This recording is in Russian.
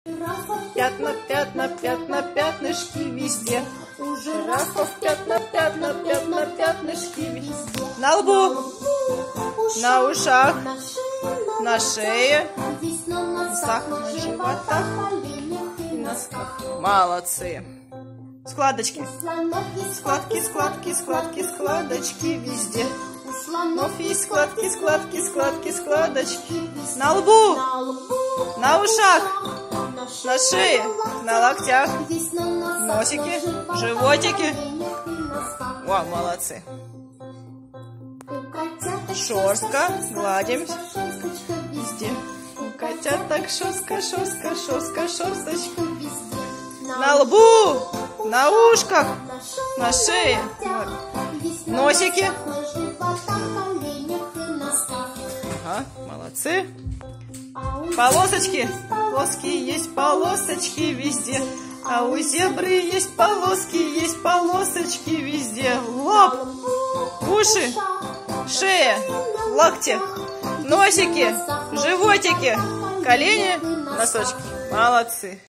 Пятна, пятна, пятна, пятнышки везде. У жирафов пятна, пятна, пятна, пятнышки везде. На лбу, на ушах, на шее, на животах и носках. Молодцы. Складочки. Складки, складки, складки, складочки везде. У слонов есть складки, складки, складки, складочки. На лбу, на ушах, на шее, на локтях, носики, животики. О, молодцы. Шерстка, гладим везде. У котят так шерстка, шерстка, шерстка, шерсточка. На лбу, на ушках, на шее, носики. Ага, молодцы. Полосочки, плоские есть полосочки везде. А у зебры есть полосочки везде. Лоб, уши, шея, локти, носики, животики, колени, носочки. Молодцы.